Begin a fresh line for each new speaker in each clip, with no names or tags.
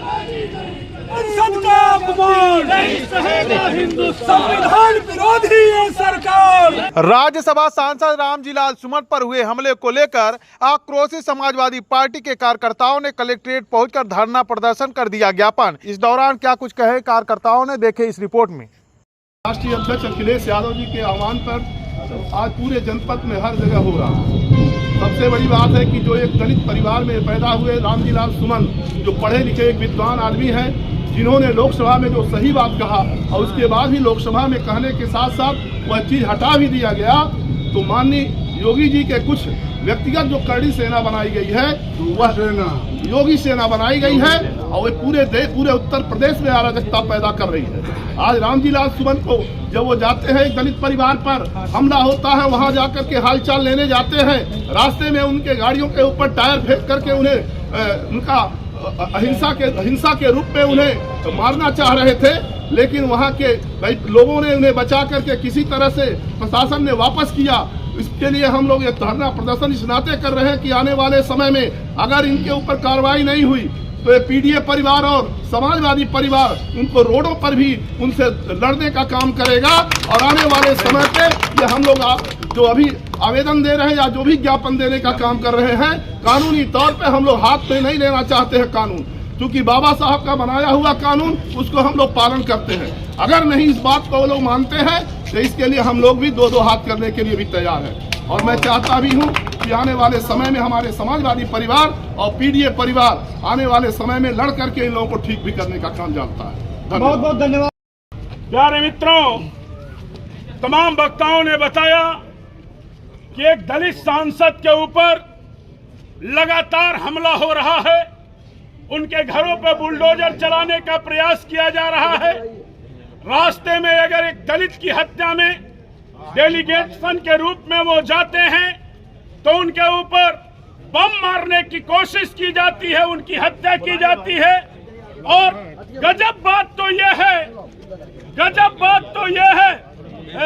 संसद का अपमान नहीं सहेगा हिंदुस्तान, संविधान विरोधी है सरकार।
राज्यसभा सांसद रामजीलाल सुमन पर हुए हमले को लेकर आक्रोशित समाजवादी पार्टी के कार्यकर्ताओं ने कलेक्ट्रेट पहुंचकर धरना प्रदर्शन कर दिया ज्ञापन। इस दौरान क्या कुछ कहे कार्यकर्ताओं ने, देखे इस रिपोर्ट में।
राष्ट्रीय अध्यक्ष अखिलेश यादव जी के आह्वान पर आज पूरे जनपद में हर जगह हो रहा। सबसे बड़ी बात है कि जो एक दलित परिवार में पैदा हुए रामजीलाल सुमन, जो पढ़े लिखे एक विद्वान आदमी हैं, जिन्होंने लोकसभा में जो सही बात कहा और उसके बाद भी लोकसभा में कहने के साथ साथ वह चीज हटा भी दिया गया, तो माननीय योगी जी के कुछ व्यक्तिगत जो करड़ी सेना बनाई गई है, वह योगी सेना बनाई गई है और वे पूरे उत्तर प्रदेश में अराजकता पैदा कर रही है। आज रामजीलाल सुमन को जब वो जाते हैं, दलित परिवार पर हमला होता है, वहां जाकर के हालचाल लेने जाते हैं, रास्ते में उनके गाड़ियों के ऊपर टायर फेंक करके उन्हें उनका अहिंसा के रूप में उन्हें मारना चाह रहे थे, लेकिन वहां के लोगों ने उन्हें बचा करके किसी तरह से प्रशासन ने वापस किया। इसके लिए हम लोग ये धरना प्रदर्शन इस नाते कर रहे हैं कि आने वाले समय में अगर इनके ऊपर कार्रवाई नहीं हुई तो ये पीडीए परिवार और समाजवादी परिवार उनको रोडों पर भी उनसे लड़ने का काम करेगा। और आने वाले समय पे ये हम लोग जो अभी आवेदन दे रहे हैं या जो भी ज्ञापन देने का काम कर रहे हैं, कानूनी तौर पे हम लोग हाथ में नहीं लेना चाहते हैं कानून, क्योंकि बाबा साहब का बनाया हुआ कानून उसको हम लोग पालन करते हैं। अगर नहीं इस बात को वो लोग मानते हैं तो इसके लिए हम लोग भी दो हाथ करने के लिए भी तैयार हैं। और मैं चाहता भी हूँ कि आने वाले समय में हमारे समाजवादी परिवार और पीडीए परिवार आने वाले समय में लड़ करके इन लोगों को ठीक भी करने का काम जानता है। बहुत बहुत धन्यवाद।
प्यारे मित्रों, तमाम वक्ताओं ने बताया कि एक दलित सांसद के ऊपर लगातार हमला हो रहा है, उनके घरों पर बुलडोजर चलाने का प्रयास किया जा रहा है। रास्ते में अगर एक दलित की हत्या में डेलीगेशन के रूप में वो जाते हैं तो उनके ऊपर बम मारने की कोशिश की जाती है, उनकी हत्या की जाती है। और गजब बात तो यह है,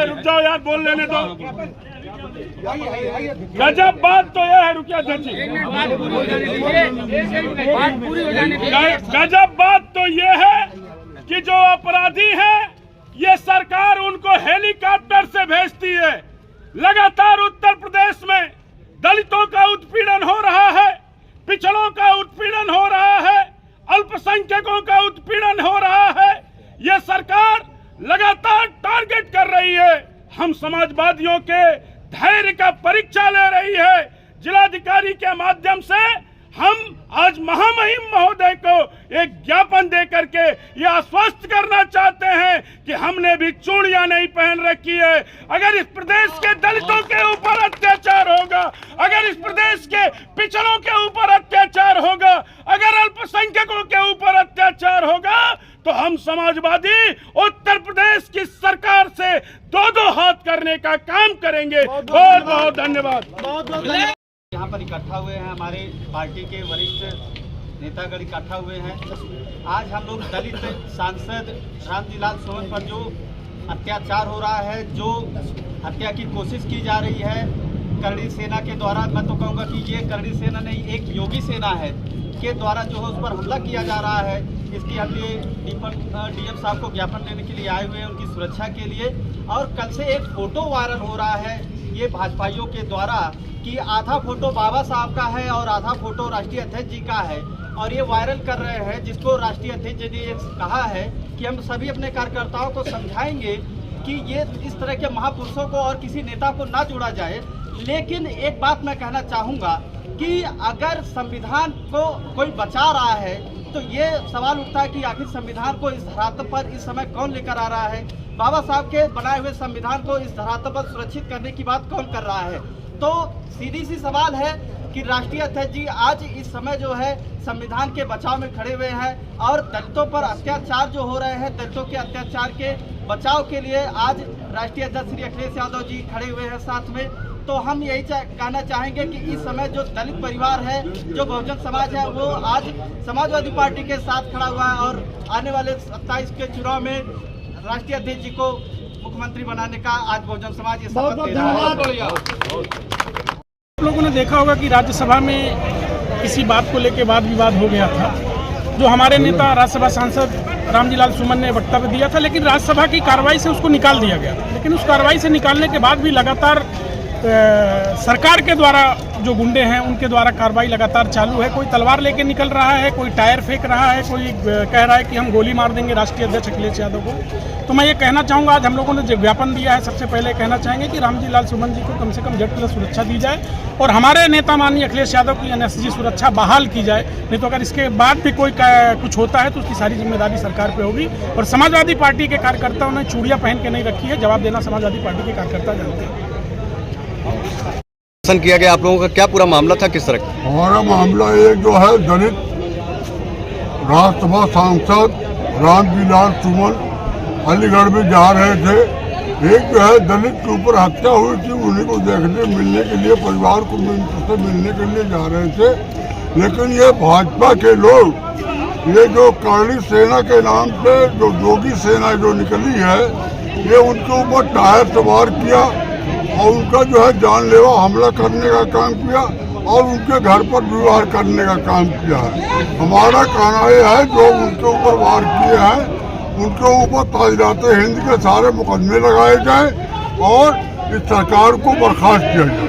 रुक जाओ यार, बोल लेने दो। गजब बात तो यह है, रुकिया जज, गजब बात तो यह है कि जो अपराधी हैं ये सरकार उनको हेलीकॉप्टर से भेजती है। लगातार उत्तर प्रदेश में दलितों का उत्पीड़न हो रहा है, पिछड़ों का उत्पीड़न हो रहा है, अल्पसंख्यकों का उत्पीड़न हो रहा है। ये सरकार लगातार टारगेट कर रही है। हम समाजवादियों के धैर्य का परीक्षा ले रही है। जिलाधिकारी के माध्यम से हम आज महामहिम महोदय को एक ज्ञापन दे करके यह आश्वस्त करना चाहते हैं कि हमने भी चूड़ियां नहीं पहन रखी है। अगर इस प्रदेश के दलितों के ऊपर अत्याचार होगा, अगर इस प्रदेश के पिछड़ों के ऊपर अत्याचार होगा, अगर अल्पसंख्यकों के ऊपर अत्याचार होगा, तो हम समाजवादी उत्तर प्रदेश की सरकार से दो हाथ करने का काम करेंगे। बहुत बहुत धन्यवाद।
यहाँ पर इकट्ठा हुए हैं, हमारे पार्टी के वरिष्ठ नेतागण इकट्ठा हुए हैं। आज हम लोग दलित सांसद रामजीलाल सुमन पर जो अत्याचार हो रहा है, जो हत्या की कोशिश की जा रही है करड़ी सेना के द्वारा, मैं तो कहूँगा कि ये करड़ी सेना नहीं, एक योगी सेना है के द्वारा जो है उस पर हमला किया जा रहा है। इसकी हम लिए डीएम साहब को ज्ञापन देने के लिए आए हुए हैं, उनकी सुरक्षा के लिए। और कल से एक फोटो वायरल हो रहा है ये भाजपाइयों के द्वारा कि आधा फोटो बाबा साहब का है और आधा फोटो राष्ट्रीय अध्यक्ष जी का है, और ये वायरल कर रहे हैं, जिसको राष्ट्रीय अध्यक्ष जी ने कहा है कि हम सभी अपने कार्यकर्ताओं को समझाएंगे कि ये इस तरह के महापुरुषों को और किसी नेता को ना जोड़ा जाए। लेकिन एक बात मैं कहना चाहूँगा कि अगर संविधान को कोई बचा रहा है तो ये सवाल उठता है कि आखिर संविधान को इस धरातल पर इस समय कौन लेकर आ रहा है। बाबा साहब के बनाए हुए संविधान को इस धरातल पर सुरक्षित करने की बात कौन कर रहा है। तो सीधी सी सवाल है कि राष्ट्रीय अध्यक्ष जी आज इस समय जो है संविधान के बचाव में खड़े हुए हैं, और दलितों पर अत्याचार जो हो रहे हैं, दलितों के अत्याचार के बचाव के लिए आज राष्ट्रीय अध्यक्ष श्री अखिलेश यादव जी खड़े हुए हैं साथ में। तो हम यही कहना चाहेंगे कि इस समय जो दलित परिवार है, जो बहुजन समाज है, वो आज समाजवादी पार्टी के साथ खड़ा हुआ है, और आने वाले 27 के चुनाव में राष्ट्रीय अध्यक्ष जी को मुख्यमंत्री बनाने का आज बहुजन समाज ये शपथ ले रहा है।
आप लोगों ने देखा होगा कि राज्यसभा में किसी बात को लेकर वाद विवाद हो गया था,
जो हमारे नेता राज्यसभा सांसद रामजीलाल सुमन ने वक्तव्य दिया था, लेकिन राज्यसभा की कार्रवाई से उसको निकाल दिया गया। लेकिन उस कार्रवाई से निकालने के बाद भी लगातार सरकार के द्वारा जो गुंडे हैं उनके द्वारा कार्रवाई लगातार चालू है। कोई तलवार लेके निकल रहा है, कोई टायर फेंक रहा है, कोई कह रहा है कि हम गोली मार देंगे राष्ट्रीय अध्यक्ष अखिलेश यादव को। तो मैं ये कहना चाहूँगा, आज हम लोगों ने जो ज्ञापन दिया है, सबसे पहले कहना चाहेंगे कि रामजीलाल सुमन जी को कम से कम ZPLS सुरक्षा दी जाए और हमारे नेता माननीय अखिलेश यादव की NSG सुरक्षा बहाल की जाए। नहीं तो अगर इसके बाद भी कोई कुछ होता है तो उसकी सारी जिम्मेदारी सरकार पे होगी। और समाजवादी पार्टी के कार्यकर्ताओं ने चूड़ियाँ पहन के नहीं रखी है, जवाब देना समाजवादी पार्टी के कार्यकर्ता जानते हैं।
किया गया आप लोगों का क्या पूरा मामला था, किस तरह?
हमारा मामला एक जो है दलित राज्यसभा सांसद रामजीलाल सुमन अलीगढ़ में जा रहे थे। एक जो है दलित के ऊपर हत्या हुई थी, उन्हीं को देखने मिलने के लिए, परिवार को से मिलने के लिए जा रहे थे। लेकिन ये भाजपा के लोग, ये जो करणी सेना के नाम से जो जोगी सेना जो निकली है, ये उनके ऊपर टायर सवार किया और उनका जो है जानलेवा हमला करने का काम किया और उनके घर पर विवाह करने का काम किया है। हमारा कहना यह है, जो उनके ऊपर वार किए हैं उनके ऊपर ताज़िरात हिंद के सारे मुकदमे लगाए जाए और इस सरकार को बर्खास्त किया जाए।